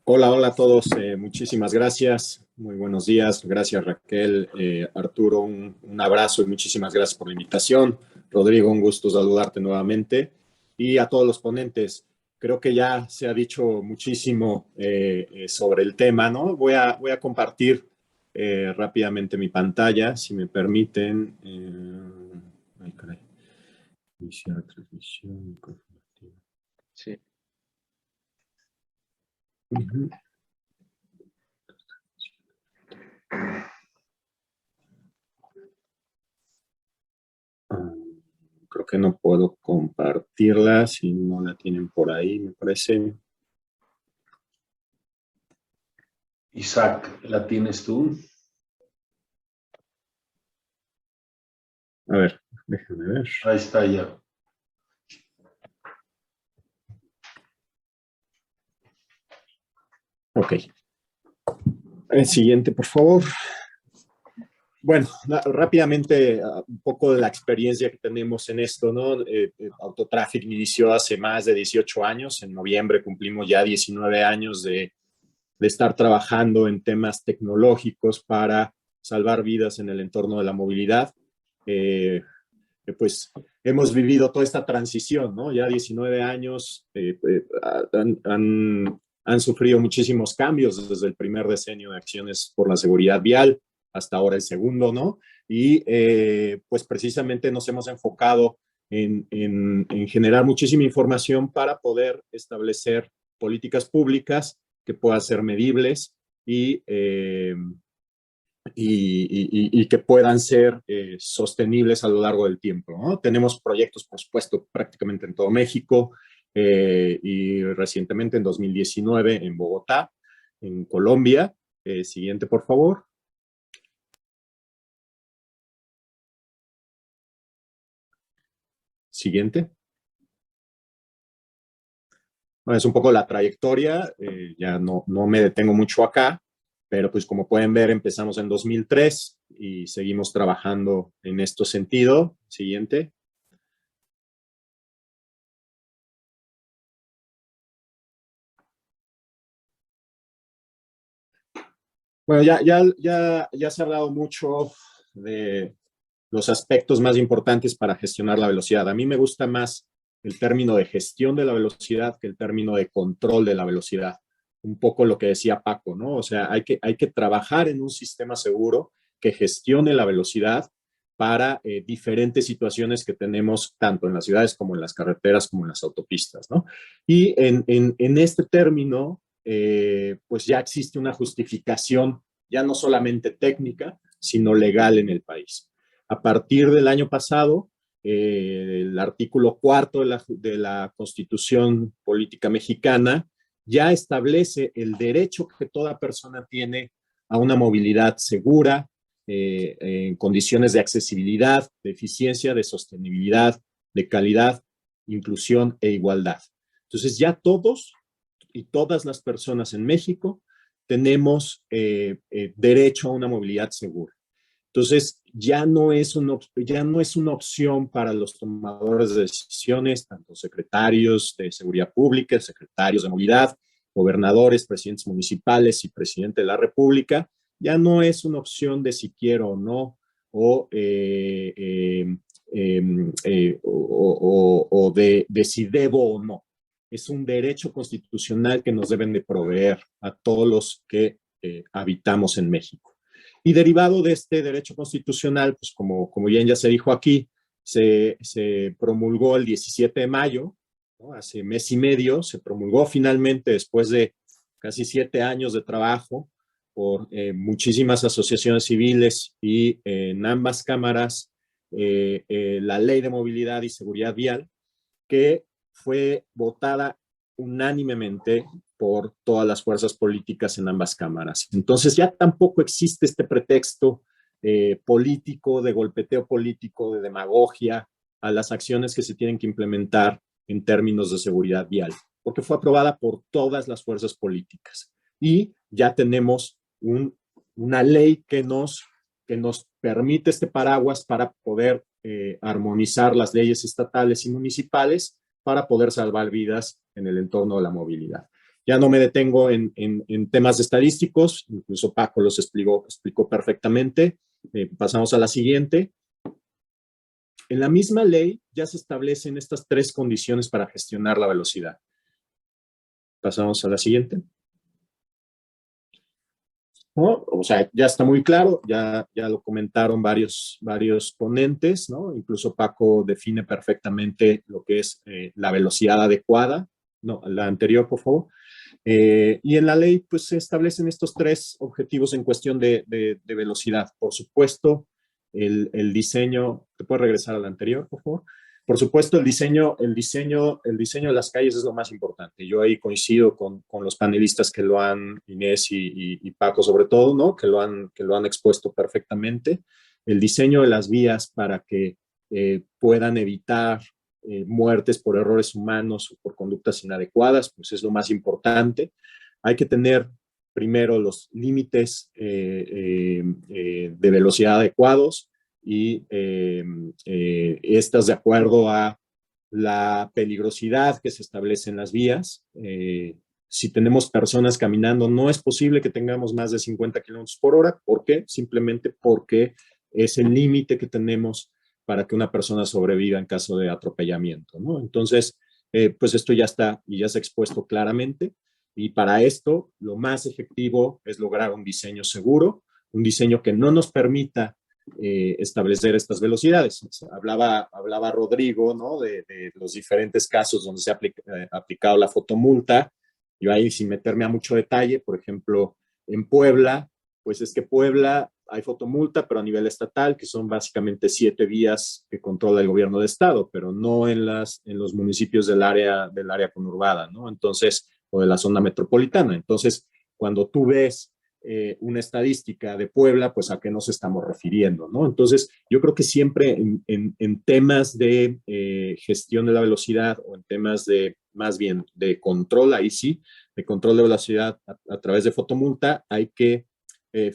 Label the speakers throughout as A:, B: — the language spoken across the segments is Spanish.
A: Hola, hola a todos. Muchísimas gracias. Muy buenos días. Gracias, Raquel. Arturo, un abrazo y muchísimas gracias por la invitación. Rodrigo, un gusto saludarte nuevamente. Y a todos los ponentes. Creo que ya se ha dicho muchísimo sobre el tema, ¿no? Voy a compartir rápidamente mi pantalla, si me permiten. Ay, caray. Iniciar transmisión.
B: Sí.
A: Uh-huh. Creo que no puedo compartirla si no la tienen por ahí, me parece.
B: Isaac, ¿la tienes tú?
A: A ver, déjame ver.
B: Ahí está ya.
A: Ok. El siguiente, por favor. Bueno, rápidamente, un poco de la experiencia que tenemos en esto, ¿no? Autotraffic inició hace más de 18 años. En noviembre cumplimos ya 19 años de estar trabajando en temas tecnológicos para salvar vidas en el entorno de la movilidad. Pues hemos vivido toda esta transición, ¿no? Ya 19 años han sufrido muchísimos cambios desde el primer decenio de acciones por la seguridad vial hasta ahora el segundo, ¿no? Y pues precisamente nos hemos enfocado en generar muchísima información para poder establecer políticas públicas que puedan ser medibles y que puedan ser sostenibles a lo largo del tiempo, ¿no? Tenemos proyectos, por supuesto, prácticamente en todo México y recientemente en 2019 en Bogotá, en Colombia. Siguiente, por favor. Siguiente. Bueno, es un poco la trayectoria, ya no me detengo mucho acá, pero pues como pueden ver empezamos en 2003 y seguimos trabajando en este sentido. Siguiente. Bueno, ya se ha hablado mucho de los aspectos más importantes para gestionar la velocidad. A mí me gusta más el término de gestión de la velocidad que el término de control de la velocidad. Un poco lo que decía Paco, ¿no? O sea, hay que trabajar en un sistema seguro que gestione la velocidad para diferentes situaciones que tenemos tanto en las ciudades como en las carreteras como en las autopistas, ¿no? Y en este término, pues ya existe una justificación ya no solamente técnica, sino legal en el país. A partir del año pasado, el artículo 4 de la Constitución Política Mexicana ya establece el derecho que toda persona tiene a una movilidad segura, en condiciones de accesibilidad, de eficiencia, de sostenibilidad, de calidad, inclusión e igualdad. Entonces ya todos y todas las personas en México tenemos derecho a una movilidad segura. Entonces, ya no es una opción para los tomadores de decisiones, tanto secretarios de seguridad pública, secretarios de movilidad, gobernadores, presidentes municipales y presidente de la República. Ya no es una opción de si quiero o no, o de si debo o no. Es un derecho constitucional que nos deben de proveer a todos los que habitamos en México. Y derivado de este derecho constitucional, pues como bien ya se dijo aquí, se promulgó el 17 de mayo, ¿no? Hace mes y medio, se promulgó finalmente después de casi 7 años de trabajo por muchísimas asociaciones civiles y en ambas cámaras la Ley de Movilidad y Seguridad Vial, que fue votada unánimemente por todas las fuerzas políticas en ambas cámaras. Entonces ya tampoco existe este pretexto político, de golpeteo político, de demagogia a las acciones que se tienen que implementar en términos de seguridad vial, porque fue aprobada por todas las fuerzas políticas. Y ya tenemos una ley que nos permite este paraguas para poder armonizar las leyes estatales y municipales para poder salvar vidas en el entorno de la movilidad. Ya no me detengo en temas estadísticos, incluso Paco los explicó perfectamente. Pasamos a la siguiente. En la misma ley ya se establecen estas 3 condiciones para gestionar la velocidad. Pasamos a la siguiente. ¿No? O sea, ya está muy claro, ya lo comentaron varios ponentes, ¿no? Incluso Paco define perfectamente lo que es la velocidad adecuada. No, la anterior, por favor. Y en la ley, pues, se establecen estos 3 objetivos en cuestión de velocidad. Por supuesto, el diseño, ¿te puedes regresar a la anterior, por favor? Por supuesto, el diseño de las calles es lo más importante. Yo ahí coincido con los panelistas que lo han, Inés y Paco sobre todo, ¿no? Que lo han expuesto perfectamente. El diseño de las vías para que puedan evitar muertes por errores humanos o por conductas inadecuadas, pues es lo más importante. Hay que tener primero los límites de velocidad adecuados y estas de acuerdo a la peligrosidad que se establece en las vías. Si tenemos personas caminando, no es posible que tengamos más de 50 kilómetros por hora. ¿Por qué? Simplemente porque es el límite que tenemos para que una persona sobreviva en caso de atropellamiento, ¿no? Entonces, pues esto ya está y ya se ha expuesto claramente. Y para esto, lo más efectivo es lograr un diseño seguro, un diseño que no nos permita establecer estas velocidades. Hablaba Rodrigo, ¿no? De los diferentes casos donde se ha aplicado la fotomulta. Yo ahí, sin meterme a mucho detalle, por ejemplo, en Puebla, pues es que Puebla hay fotomulta, pero a nivel estatal, que son básicamente 7 vías que controla el gobierno de estado, pero no en los municipios del área conurbada, ¿no? Entonces, o de la zona metropolitana. Entonces, cuando tú ves una estadística de Puebla, pues a qué nos estamos refiriendo, ¿no? Entonces, yo creo que siempre en temas de gestión de la velocidad o en temas de, más bien, de control, ahí sí, de control de velocidad a través de fotomulta, hay que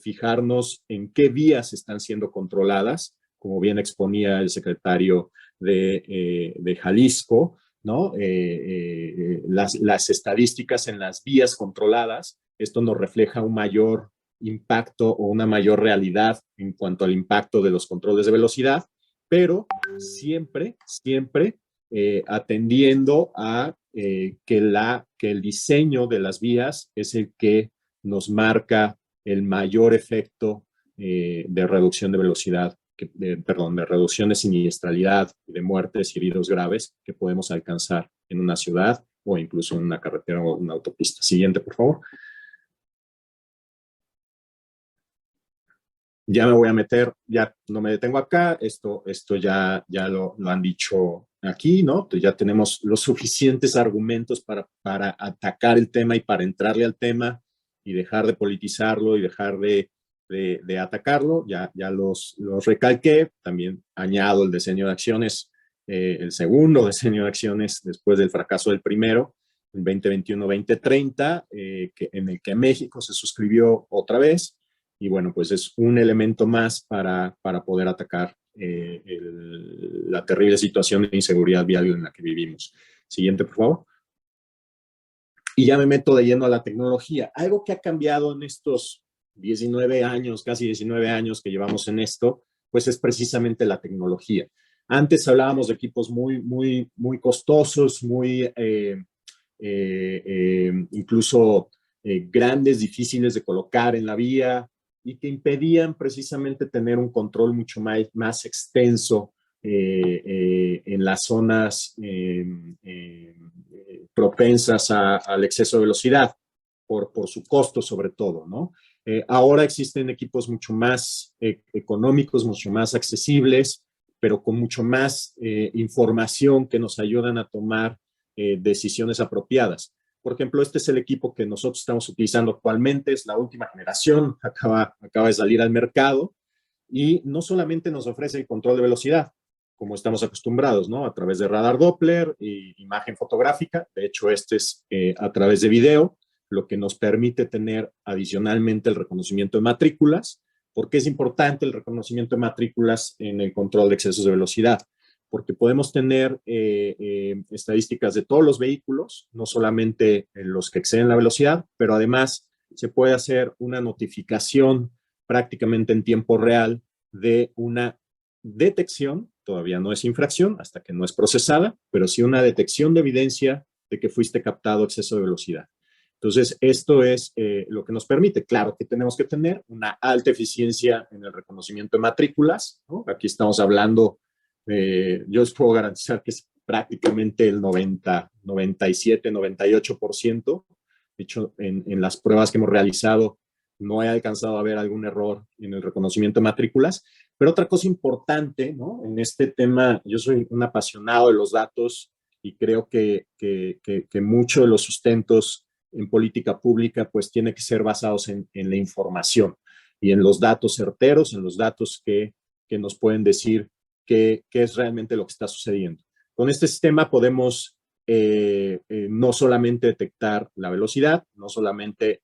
A: fijarnos en qué vías están siendo controladas, como bien exponía el secretario de Jalisco, ¿no? Las estadísticas en las vías controladas, esto nos refleja un mayor impacto o una mayor realidad en cuanto al impacto de los controles de velocidad, pero siempre atendiendo a que el diseño de las vías es el que nos marca el mayor efecto de reducción de velocidad, de reducción de siniestralidad, de muertes y heridos graves que podemos alcanzar en una ciudad o incluso en una carretera o una autopista. Siguiente, por favor. Ya me voy a meter, ya no me detengo acá, esto ya lo han dicho aquí, ¿no? Entonces ya tenemos los suficientes argumentos para atacar el tema y para entrarle al tema y dejar de politizarlo y dejar de atacarlo. Ya los recalqué, también añado el diseño de acciones, el segundo diseño de acciones después del fracaso del primero, el 2021-2030, en el que México se suscribió otra vez. Y bueno, pues es un elemento más para poder atacar la terrible situación de inseguridad vial en la que vivimos. Siguiente, por favor. Y ya me meto de lleno a la tecnología. Algo que ha cambiado en estos 19 años, casi 19 años que llevamos en esto, pues es precisamente la tecnología. Antes hablábamos de equipos muy costosos, incluso grandes, difíciles de colocar en la vía, y que impedían precisamente tener un control mucho más extenso en las zonas propensas al exceso de velocidad, por su costo sobre todo, ¿no? Ahora existen equipos mucho más económicos, mucho más accesibles, pero con mucho más información que nos ayudan a tomar decisiones apropiadas. Por ejemplo, este es el equipo que nosotros estamos utilizando actualmente, es la última generación, acaba de salir al mercado y no solamente nos ofrece el control de velocidad, como estamos acostumbrados, ¿no? A través de radar Doppler y imagen fotográfica. De hecho, este es a través de video, lo que nos permite tener adicionalmente el reconocimiento de matrículas. ¿Por qué es importante el reconocimiento de matrículas en el control de excesos de velocidad? porque podemos tener estadísticas de todos los vehículos, no solamente los que exceden la velocidad, pero además se puede hacer una notificación prácticamente en tiempo real de una detección, todavía no es infracción hasta que no es procesada, pero sí una detección de evidencia de que fuiste captado exceso de velocidad. Entonces, esto es lo que nos permite. Claro que tenemos que tener una alta eficiencia en el reconocimiento de matrículas, ¿no? Aquí estamos hablando, yo les puedo garantizar que es prácticamente el 90, 97, 98%. De hecho, en las pruebas que hemos realizado, no he alcanzado a ver algún error en el reconocimiento de matrículas. Pero otra cosa importante, ¿no? En este tema, yo soy un apasionado de los datos y creo que muchos de los sustentos en política pública pues tiene que ser basados en la información y en los datos certeros, en los datos que nos pueden decir qué es realmente lo que está sucediendo. Con este sistema podemos no solamente detectar la velocidad, no solamente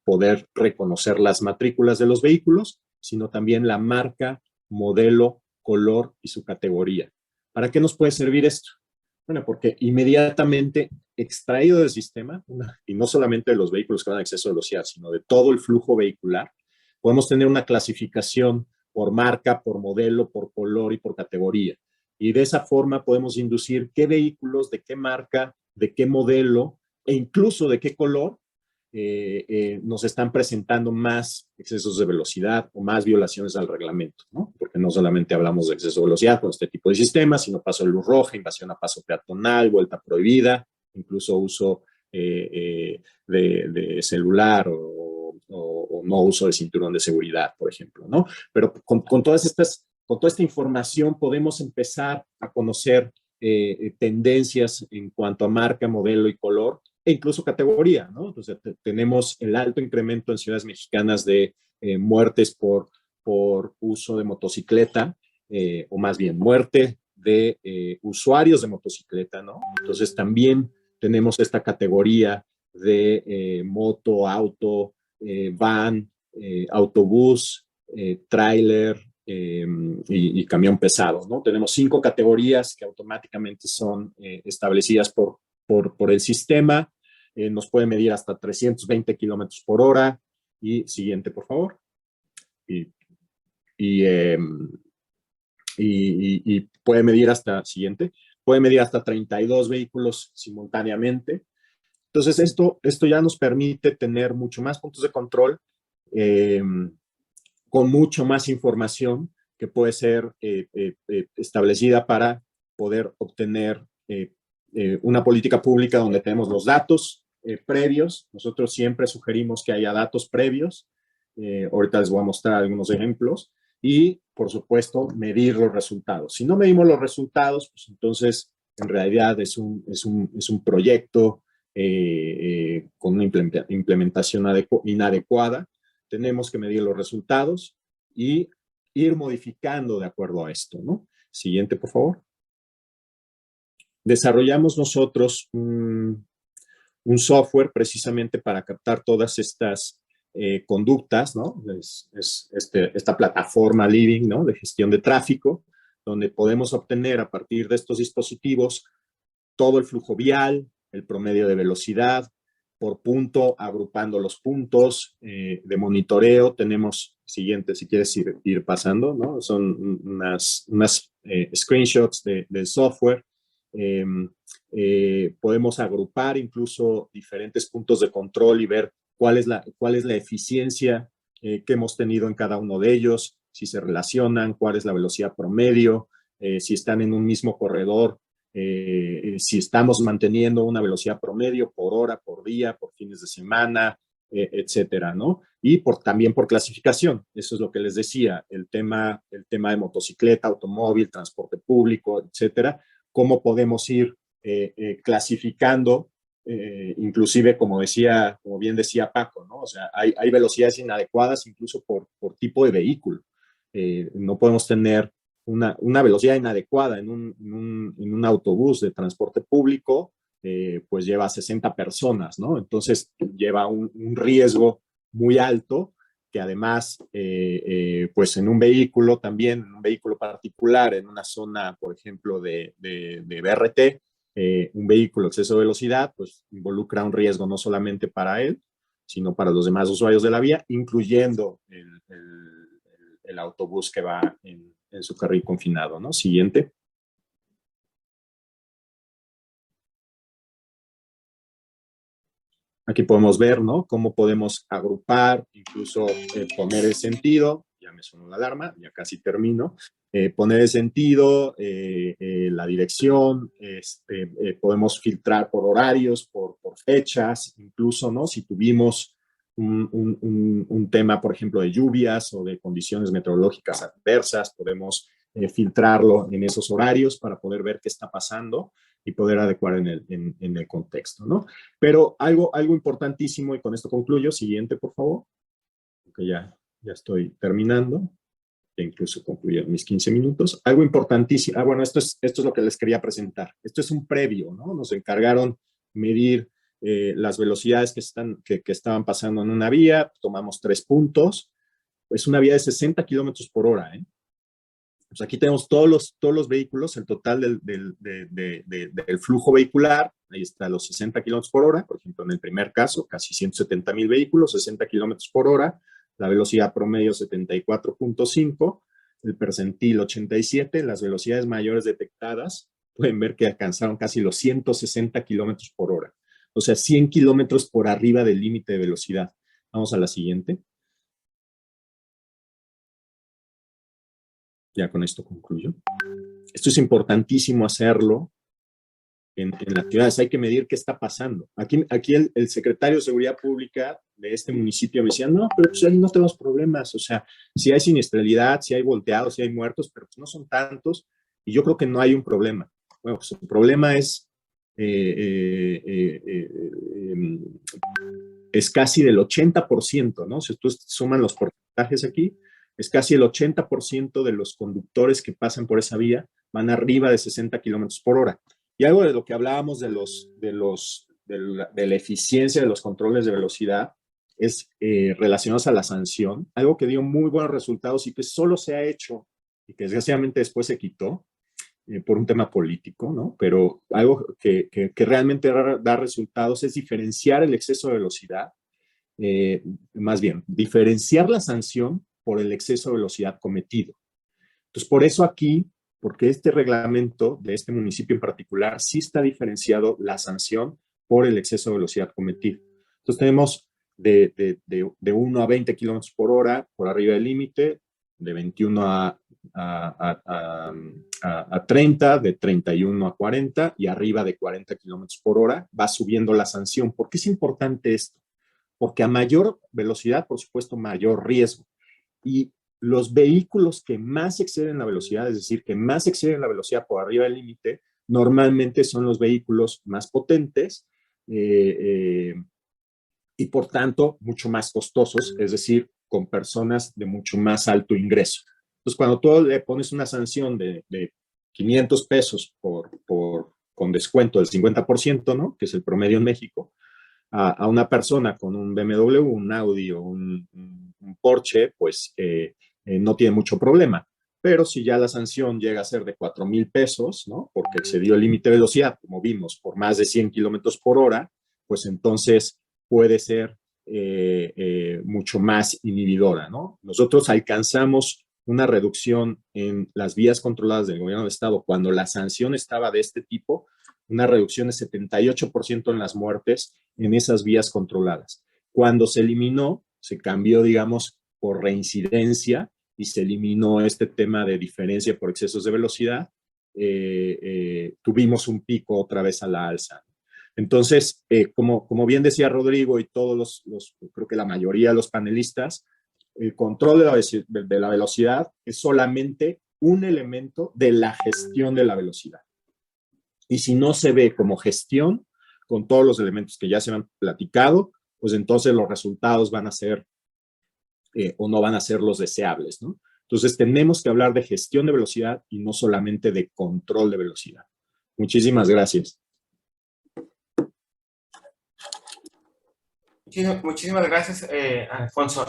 A: poder reconocer las matrículas de los vehículos, sino también la marca, modelo, color y su categoría. ¿Para qué nos puede servir esto? Bueno, porque inmediatamente extraído del sistema, y no solamente de los vehículos que van a exceso de velocidad, sino de todo el flujo vehicular, podemos tener una clasificación por marca, por modelo, por color y por categoría. Y de esa forma podemos inducir qué vehículos, de qué marca, de qué modelo e incluso de qué color nos están presentando más excesos de velocidad o más violaciones al reglamento, ¿no? Porque no solamente hablamos de exceso de velocidad con este tipo de sistemas, sino paso de luz roja, invasión a paso peatonal, vuelta prohibida, incluso uso de celular o no uso de cinturón de seguridad, por ejemplo, ¿no? Pero con todas estas, con toda esta información podemos empezar a conocer tendencias en cuanto a marca, modelo y color, e incluso categoría, ¿no? Entonces, tenemos el alto incremento en ciudades mexicanas de muertes por uso de motocicleta, o más bien muerte de usuarios de motocicleta, ¿no? Entonces, también tenemos esta categoría de moto, auto, van, autobús, tráiler y camión pesado, ¿no? Tenemos 5 categorías que automáticamente son establecidas por el sistema. Nos puede medir hasta 320 kilómetros por hora. Y siguiente, por favor. Y puede medir hasta, siguiente, puede medir hasta 32 vehículos simultáneamente. Entonces, esto ya nos permite tener mucho más puntos de control, con mucho más información que puede ser establecida para poder obtener una política pública donde tenemos los datos previos. Nosotros siempre sugerimos que haya datos previos. Ahorita les voy a mostrar algunos ejemplos. Y, por supuesto, medir los resultados. Si no medimos los resultados, pues entonces, en realidad es un proyecto con una implementación inadecuada. Tenemos que medir los resultados y ir modificando de acuerdo a esto, ¿no? Siguiente, por favor. Desarrollamos nosotros un software precisamente para captar todas estas conductas, ¿no? Esta plataforma Living, ¿no? De gestión de tráfico, donde podemos obtener a partir de estos dispositivos todo el flujo vial, el promedio de velocidad, por punto, agrupando los puntos de monitoreo. Tenemos, siguiente, si quieres ir pasando, ¿no? Son unas screenshots del software. Podemos agrupar incluso diferentes puntos de control y ver cuál es la eficiencia que hemos tenido en cada uno de ellos, si se relacionan, cuál es la velocidad promedio, si están en un mismo corredor, si estamos manteniendo una velocidad promedio por hora, por día, por fines de semana, etcétera, ¿no? Y también por clasificación. Eso es lo que les decía, el tema de motocicleta, automóvil, transporte público, etcétera. Cómo podemos ir clasificando, inclusive, como bien decía Paco, ¿no? O sea, hay velocidades inadecuadas incluso por tipo de vehículo. No podemos tener una velocidad inadecuada en un autobús de transporte público, pues lleva 60 personas, ¿no? Entonces lleva un riesgo muy alto que además, pues en un vehículo también, en un vehículo particular, en una zona, por ejemplo, de BRT, un vehículo exceso de velocidad, pues involucra un riesgo no solamente para él, sino para los demás usuarios de la vía, incluyendo el autobús que va en su carril confinado, ¿no? Siguiente. Aquí podemos ver, ¿no? Cómo podemos agrupar, incluso poner el sentido. Ya me sonó la alarma, ya casi termino. Poner el sentido, la dirección, podemos filtrar por horarios, por fechas, incluso, ¿no? Si tuvimos un tema, por ejemplo, de lluvias o de condiciones meteorológicas adversas, podemos filtrarlo en esos horarios para poder ver qué está pasando y poder adecuar en el contexto, ¿no? Pero algo importantísimo, y con esto concluyo, siguiente, por favor, porque ya estoy terminando, ya incluso concluí mis 15 minutos. Algo importantísimo, bueno, esto es lo que les quería presentar. Esto es un previo, ¿no? Nos encargaron medir las velocidades que estaban pasando en una vía, tomamos 3 puntos, es una vía de 60 kilómetros por hora, ¿eh? Pues aquí tenemos todos los vehículos, el total del flujo vehicular, ahí está los 60 kilómetros por hora, por ejemplo, en el primer caso, casi 170,000 vehículos, 60 kilómetros por hora, la velocidad promedio 74.5, el percentil 87, las velocidades mayores detectadas, pueden ver que alcanzaron casi los 160 kilómetros por hora, o sea, 100 kilómetros por arriba del límite de velocidad. Vamos a la siguiente. Ya con esto concluyo. Esto es importantísimo hacerlo en las ciudades. Hay que medir qué está pasando. Aquí el secretario de Seguridad Pública de este municipio me decía, no, pero pues ahí no tenemos problemas. O sea, si hay siniestralidad, si hay volteados, si hay muertos, pero pues no son tantos. Y yo creo que no hay un problema. Bueno, pues el problema es casi del 80%, ¿no? Si ustedes suman los porcentajes aquí, es casi el 80% de los conductores que pasan por esa vía van arriba de 60 kilómetros por hora. Y algo de lo que hablábamos de la eficiencia de los controles de velocidad es relacionados a la sanción, algo que dio muy buenos resultados y que solo se ha hecho y que desgraciadamente después se quitó por un tema político, ¿no? Pero algo que realmente da resultados es diferenciar el exceso de velocidad, más bien, diferenciar la sanción por el exceso de velocidad cometido. Entonces, por eso aquí, porque este reglamento de este municipio en particular sí está diferenciado la sanción por el exceso de velocidad cometido. Entonces, tenemos de 1 a 20 kilómetros por hora por arriba del límite, de 21 a 30, de 31 a 40 y arriba de 40 kilómetros por hora va subiendo la sanción. ¿Por qué es importante esto? Porque a mayor velocidad, por supuesto, mayor riesgo. Y los vehículos que más exceden la velocidad, es decir, que más exceden la velocidad por arriba del límite, normalmente son los vehículos más potentes y por tanto mucho más costosos, es decir, con personas de mucho más alto ingreso. Entonces, cuando tú le pones una sanción de 500 pesos con descuento del 50%, ¿no? Que es el promedio en México, a una persona con un BMW, un Audi o un Porsche, pues no tiene mucho problema. Pero si ya la sanción llega a ser de 4,000 pesos, ¿no? Porque excedió el límite de velocidad, como vimos, por más de 100 kilómetros por hora, pues entonces puede ser mucho más inhibidora, ¿no? Nosotros alcanzamos una reducción en las vías controladas del gobierno del estado cuando la sanción estaba de este tipo, una reducción de 78% en las muertes en esas vías controladas. Cuando se eliminó, se cambió, digamos, por reincidencia y se eliminó este tema de diferencia por excesos de velocidad, tuvimos un pico otra vez a la alza. Entonces, como bien decía Rodrigo y todos creo que la mayoría de los panelistas, el control de la velocidad es solamente un elemento de la gestión de la velocidad. Y si no se ve como gestión, con todos los elementos que ya se han platicado, pues entonces los resultados van a ser o no van a ser los deseables, ¿no? Entonces tenemos que hablar de gestión de velocidad y no solamente de control de velocidad. Muchísimas gracias.
C: Muchísimas gracias, Alfonso.